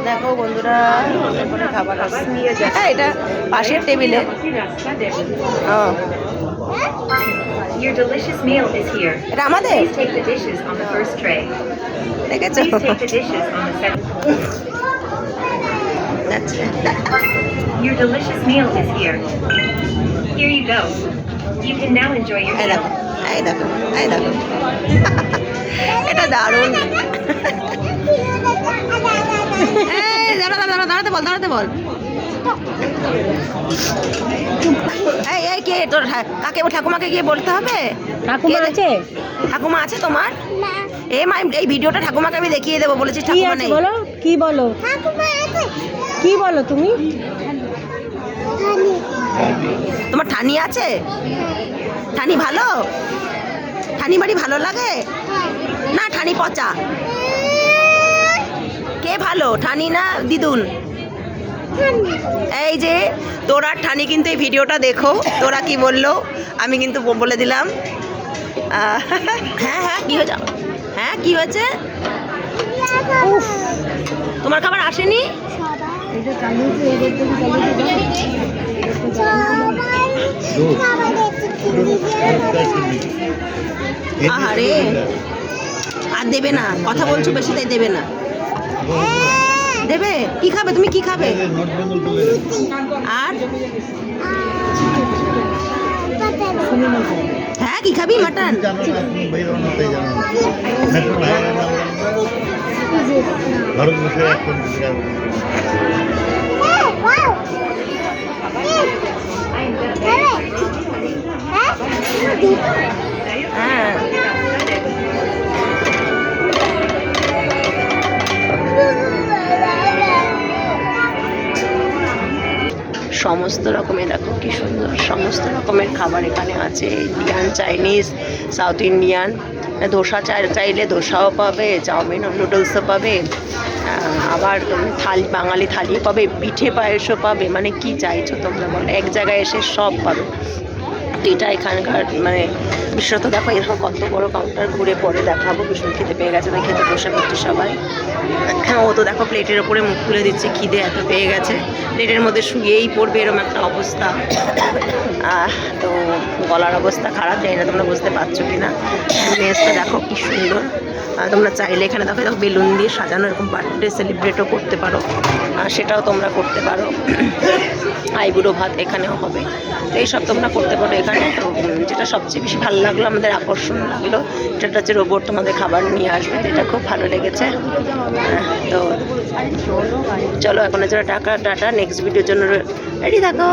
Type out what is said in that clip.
দেখো বন্ধুরা করে খাবার আসছে। হ্যাঁ এটা পাশের টেবিলে। Your delicious meal is here. এটা আমাদের Please take the dishes on the first tray. দেখেছো? Please take the dishes on the second. Your delicious meal is here. Here you go. You can now enjoy your এই meal. দেখো এই দেখো এই দেখো এটা দারুণ। এই দাঁড়াতে বল দাঁড়াতে বল। এই এই কে তোর কাকে ঠাকুমাকে গিয়ে বলতে হবে? ঠাকুমা আছে? ঠাকুমা আছে তোমার? এই মা এই ভিডিওটা ঠাকুমাকে আমি দেখিয়ে দেবো বলেছি। কি ঠাকুমা আছে নেই। বলো, কি বলো, কি বলো তুমি? তোমার ঠানি আছে? ঠানি ভালো? ঠানি বাড়ি ভালো লাগে না? ঠানি পচা? কে ভালো, ঠানি না দিদুন? এই যে তোরা ঠানি কিন্তু এই ভিডিওটা দেখো, তোরা কি বললো আমি কিন্তু বলে দিলাম। হ্যাঁ হ্যাঁ কি হয়েছে? হ্যাঁ কি হয়েছে? তোমার খাবার আসেনি? আহারে আর দেবে না, কথা বলছো বেশি তাই দেবে না। দেবে? কি খাবে তুমি, কি খাবে? আর হ্যাঁ কি খাবি? মাটন? হ্যাঁ সমস্ত রকমের, দেখো কি সুন্দর সমস্ত রকমের খাবার এখানে আছে। Indian, Chinese, south Indian. Dosa চাইলে ধোসাও পাবে, চাউমিন নুডলসও পাবে, আবার থালি বাঙালি থালি পাবে, পিঠে পায়েসও পাবে। মানে কি চাইছো তোমরা বলো, এক জায়গায় এসে সব পাবে। এটা এখানকার মানে বিশেষত দেখো এরকম কত বড় কাউন্টার, ঘুরে পরে দেখাবো। ভীষণ খিদে পেয়ে গেছে, তাই খেতে বসে পড়ছে সবাই। ও তো দেখো প্লেটের ওপরে মুখ তুলে দিচ্ছে, খিদে এত পেয়ে গেছে প্লেটের মধ্যে শুয়েই পড়বে এরকম একটা অবস্থা। তো গলার অবস্থা খারাপ, জানি না তোমরা বুঝতে পারছো কি না। মেসটা দেখো কি সুন্দর। তোমরা চাইলে এখানে দেখো দেখো বেলুন দিয়ে সাজানো, এরকম বার্থডে সেলিব্রেটও করতে পারো, সেটাও তোমরা করতে পারো। আইবুড়ো ভাত এখানেও হবে, তো এইসব তোমরা করতে পারো এখানে। তো যেটা সবচেয়ে বেশি ভালো লাগলো, আমাদের আকর্ষণ লাগলো, সেটা হচ্ছে রোবট তোমাদের খাবার নিয়ে আসবে, এটা খুব ভালো লেগেছে। তো চলো এখন টাটা, নেক্সট ভিডিওর জন্য রেডি থাকো।